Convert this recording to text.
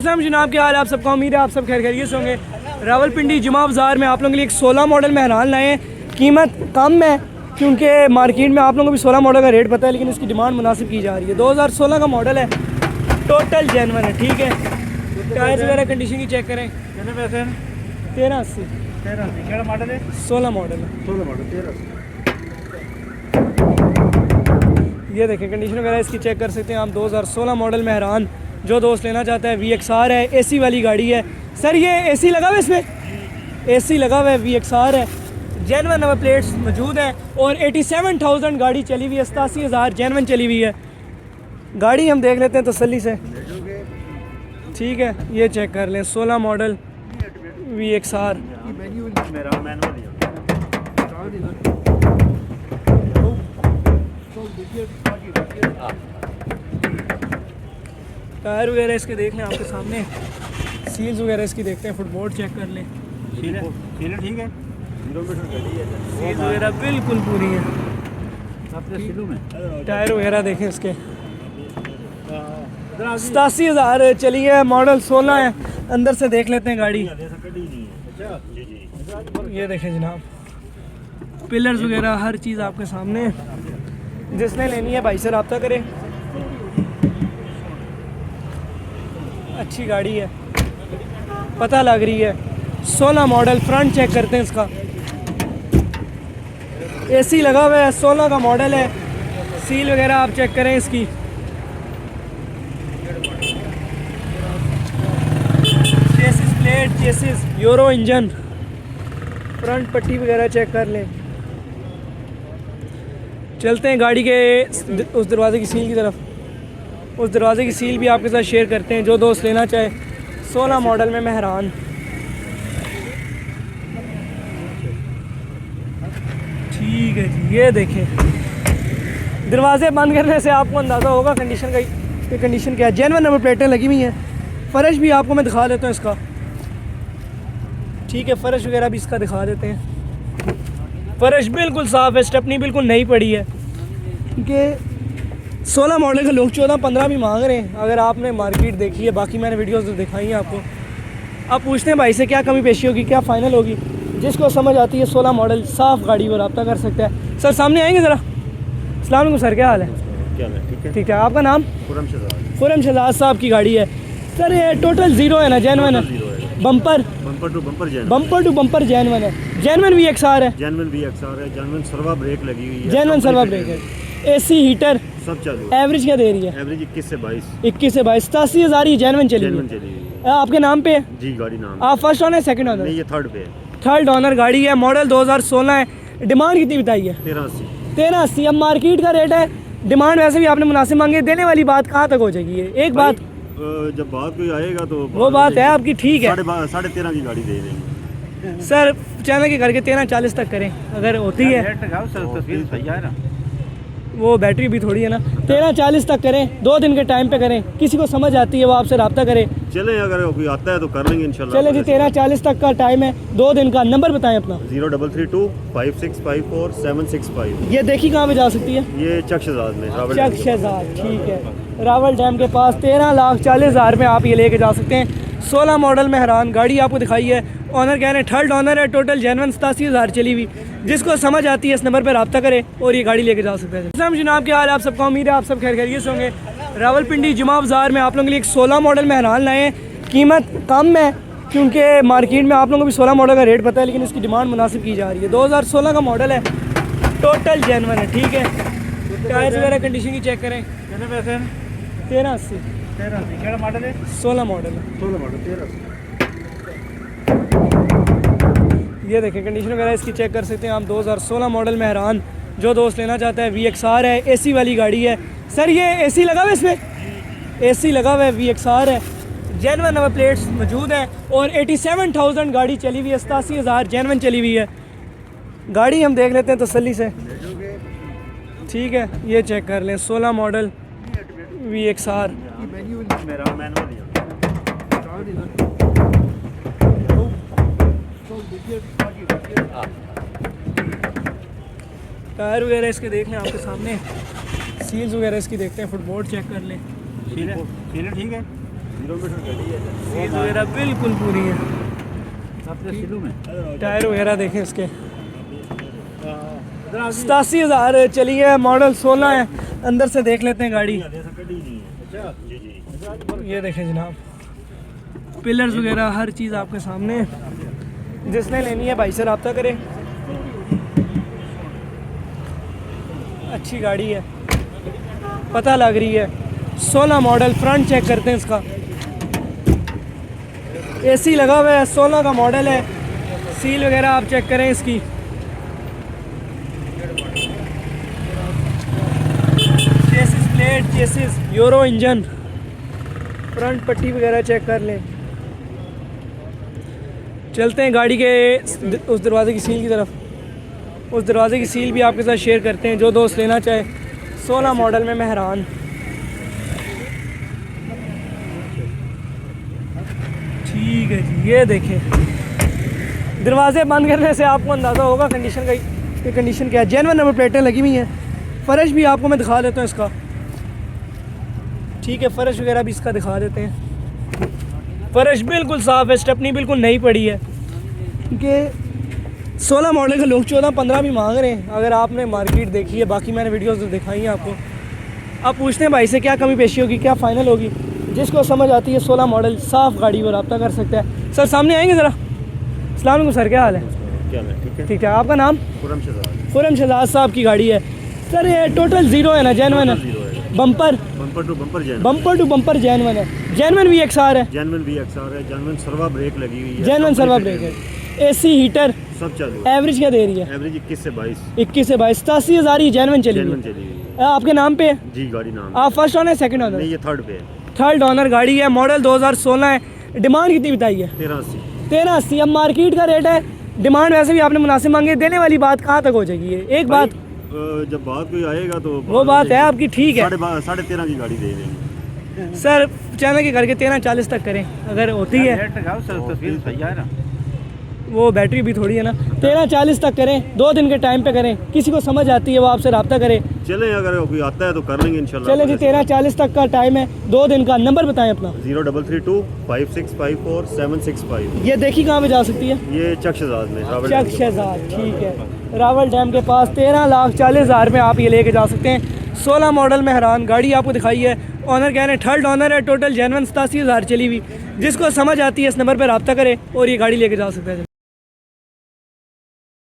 जनाब, क्या हाल आप सबका? उम्मीद है आप सब खैर खैरियत से होंगे। रावलपिंडी जुमा बाज़ार में आप लोगों के लिए एक 16 मॉडल मेहरान लाए हैं। कीमत कम है क्योंकि मार्केट में आप लोगों को भी 16 मॉडल का रेट पता है, लेकिन इसकी डिमांड मुनासिब की जा रही है। 2016 का मॉडल है, टोटल जेनवन है, ठीक है। टायर्स वगैरह कंडीशन की चेक करें। 1380 मॉडल है, 16 मॉडल है। 16 मॉडल 13। ये देखें कंडीशन वगैरह इसकी चेक कर सकते हैं आप। 2016 मॉडल मेहरान, जो दोस्त लेना चाहता है। VXR है, AC वाली गाड़ी है। सर ये AC लगा हुआ है, इसमें AC लगा हुआ है, VXR है, जेनवन नंबर प्लेट्स मौजूद है और 87,000 गाड़ी चली हुई है। 87,000 जेनवन चली हुई है। गाड़ी हम देख लेते हैं तसल्ली से, ठीक है। ये चेक कर लें, 16 मॉडल VXR। टायर वगैरह इसके देख लें आपके सामने, सील्स वगैरह इसकी देखते हैं, फुटबोर्ड चेक कर लें। ठीक है, ठीक है। सील्स वगैरह बिल्कुल पूरी है। टायर वगैरह देखें इसके। 87,000 चली है, मॉडल 16 है। अंदर से देख लेते हैं गाड़ी। ये देखें जनाब, पिलर्स वगैरह हर चीज़ आपके सामने है। जिसने लेनी है भाई से रब्ता करें। अच्छी गाड़ी है, पता लग रही है। 16 मॉडल, फ्रंट चेक करते हैं इसका। AC लगा हुआ है, 16 का मॉडल है। सील वगैरह आप चेक करें इसकी। Chassis plate, chassis euro engine, front पट्टी वगैरह चेक कर लें। चलते हैं गाड़ी के उस दरवाजे की सील की तरफ। उस दरवाजे की सील भी आपके साथ शेयर करते हैं, जो दोस्त लेना चाहे। 16 मॉडल में मेहरान, ठीक है जी। ये देखें, दरवाजे बंद करने से आपको अंदाज़ा होगा कंडीशन का, ये कंडीशन क्या है। जेनवन नंबर प्लेटें लगी हुई हैं। फ़र्श भी आपको मैं दिखा देता हूँ इसका, ठीक है। फ़र्श वगैरह भी इसका दिखा देते हैं। फ़र्श बिल्कुल साफ़ है, स्टेपनी बिल्कुल नई पड़ी है। क्योंकि 16 मॉडल के लोग 14-15 भी मांग रहे हैं। अगर आपने मार्केट देखी है, बाकी मैंने वीडियोस तो दिखाई हैं आपको। आप पूछते हैं भाई से क्या कमी पेशी होगी, क्या फ़ाइनल होगी। जिसको समझ आती है 16 मॉडल साफ़ गाड़ी वो रब्ता कर सकता है। सर सामने आएंगे ज़रा। अस्सलाम वालेकुम सर, क्या हाल है? ठीक है। आपका नाम? खुरम शहजाद साहब की गाड़ी है सर। ये टोटल ज़ीरो है ना, जेनवन है? बम्पर टू बम्पर जेनवन है। जेनवन VXR है, जेनवन सर्वा ब्रेक लगी हुई है, जेनवन सर्वा ब्रेक है। AC हीटर सब चालू है। एवरेज क्या दे रही है? एवरेज 21 से 22। 87,000 ही जेनवन चली हुई है। आपके नाम पे है जी गाड़ी नाम। आप फर्स्ट ऑनर सेकंड ऑनर? नहीं, ये थर्ड पे है। थर्ड ऑनर गाड़ी है। मॉडल 2016 है। डिमांड कितनी बताई है? 1380। अब मार्केट का रेट है, डिमांड वैसे भी आपने मुनासिब मांगी। देने वाली बात कहाँ तक हो जाएगी? ये एक बात, जब बात कोई आएगा तो वो बात है आपकी, ठीक है। 13.5 की गाड़ी दे देंगे सर चैनल के करके 1340 तक करें अगर होती है। वो बैटरी भी थोड़ी है ना। 1340 तक करें, 2 दिन के टाइम पे करें। किसी को समझ आती है वो आपसे रब्ता करे। चले, अगर कोई आता है तो कर लेंगे इंशाल्लाह। चले जी, 1340 तक का टाइम है, 2 दिन का। नंबर बताएं अपना। 03325654 765। ये देखी कहाँ पे जा सकती है? ये चक शहजाद में, चक शहजाद, ठीक है। रावल डैम के पास 13,40,000 में आप ये लेके जा सकते हैं। 16 मॉडल मेहरान गाड़ी आपको दिखाई है। ऑनर कह रहे हैं थर्ड ऑनर है। टोटल जेनवन 87,000 चली हुई। जिसको समझ आती है इस नंबर पर रब्ता करे और ये गाड़ी लेके जा सकते हैं। जनाब, क्या हाल आप सबका? उम्मीद है आप सब खैर खैरियत से होंगे। रावलपिंडी जुमा बाज़ार में आप लोगों के लिए एक 16 मॉडल मेहरान लाए हैं। कीमत कम है क्योंकि मार्केट में आप लोगों को भी 16 मॉडल का रेट पता है, लेकिन इसकी डिमांड मुनासिब की जा रही है। 2016 का मॉडल है, टोटल जेनवन है, ठीक है। टायर्स वगैरह कंडीशन की चेक करें। 1380 मॉडल है, 16 मॉडल है। 16 मॉडल 13। ये देखें कंडीशन वगैरह इसकी चेक कर सकते हैं आप। 2016 मॉडल मेहरान, जो दोस्त लेना चाहता है। VXR है, AC वाली गाड़ी है। सर ये AC लगा हुआ है, इसमें AC लगा हुआ है, VXR है, जेनवन नंबर प्लेट्स मौजूद है और 87,000 गाड़ी चली हुई है। 87,000 जेनवन चली हुई है। गाड़ी हम देख लेते हैं तसल्ली से, ठीक है। ये चेक कर लें, 16 मॉडल VXR। टायर वगैरह इसके देख लें आपके सामने, सील्स वगैरह इसकी देखते हैं, फुटबोर्ड चेक कर लें। ठीक है। सीट वगैरह बिल्कुल पूरी है, टायर वगैरह देखें इसके। 87,000 चली है, मॉडल 16 है। अंदर से देख लेते हैं गाड़ी। ये देखें जनाब, पिलर्स वगैरह हर चीज़ आपके सामने है। जिसने लेनी है भाई से रब्ता करें, अच्छी गाड़ी है, पता लग रही है। 16 मॉडल, फ्रंट चेक करते हैं इसका। एसी लगा हुआ है, 16 का मॉडल है। सील वगैरह आप चेक करें इसकी। Chassis plate, chassis euro engine, front पट्टी वगैरह चेक कर लें। चलते हैं गाड़ी के उस दरवाजे की सील की तरफ। उस दरवाजे की सील भी आपके साथ शेयर करते हैं, जो दोस्त लेना चाहे। 16 मॉडल में मैं हैरान। ठीक है जी, ये देखें, दरवाजे बंद करने से आपको अंदाज़ा होगा कंडीशन का, ये कंडीशन क्या है। जेन्युइन नंबर प्लेटें लगी हुई हैं। फ़र्श भी आपको मैं दिखा देता हूँ इसका। ठीक है, फ़र्श वगैरह भी इसका दिखा देते हैं। फ़र्श बिल्कुल साफ़ है, स्टेपनी बिल्कुल नई पड़ी है। क्योंकि 16 मॉडल के लोग 14-15 भी मांग रहे हैं। अगर आपने मार्केट देखी है, बाकी मैंने वीडियोस तो दिखाई हैं आपको। आप पूछते हैं भाई से क्या कमी पेशी होगी, क्या फ़ाइनल होगी। जिसको समझ आती है 16 मॉडल साफ़ गाड़ी पर रब्ता कर सकता है। सर सामने आएंगे ज़रा। अस्सलाम वालेकुम सर, क्या हाल है? क्या है? ठीक है, ठीक है। आपका नाम? खुरम शहजाद। खुरम शहजाद साहब की गाड़ी है सर। ये टोटल ज़ीरो है ना, जेन्युइन है? Bumper bumper to bumper genuine, bumper to bumper genuine है। जेन्युइन VXR है, जेन्युइन VXR है, जेन्युइन सर्वा ब्रेक लगी हुई है, जेन्युइन सर्वा ब्रेक है, AC हीटर, सब चालू है। एवरेज क्या दे रही है? एवरेज 21 से 22 21 से 22, 87,000 ही जेन्युइन चली जेन्युइन है। चली हुई है आपके नाम पे है? जी। गाड़ी नाम आप फर्स्ट ऑनर सेकंड ऑनर? नहीं, ये थर्ड पे है। थर्ड ऑनर गाड़ी है, मॉडल 2016 है। डिमांड कितनी बताई है? 1380। अब मार्केट का रेट है, डिमांड वैसे भी आपने मुनासिब मांगी है। देने वाली बात कहाँ तक हो जाएगी? ये एक बात, जब बात कोई आएगा तो वो बात है आपकी, ठीक है। 13.5 की गाड़ी दे देंगे सर चैनल के करके 1340 तक करें अगर होती है। वो बैटरी भी थोड़ी है ना। 1340 तक करें, 2 दिन के टाइम पे करें। किसी को समझ आती है वो आपसे रब्ता करे। चलें, अगर कोई आता है तो कर लेंगे इंशाल्लाह। चले जी, 1340 तक का टाइम है, 2 दिन का। नंबर बताएं अपना। 0332 5654 765। ये देखी कहाँ पे जा सकती है? ये चक शहजाद में, रावल चक शहजाद, ठीक है। रावल डैम के पास 13,40,000 में आप ये लेके जा सकते हैं। 16 मॉडल में हैरान गाड़ी आपको दिखाई है। ऑनर कह रहे हैं थर्ड ऑनर है। टोटल जेन्युइन 87,000 चली हुई। जिसको समझ आती है इस नंबर पर रब्ता करे और ये गाड़ी लेके जा सकते हैं।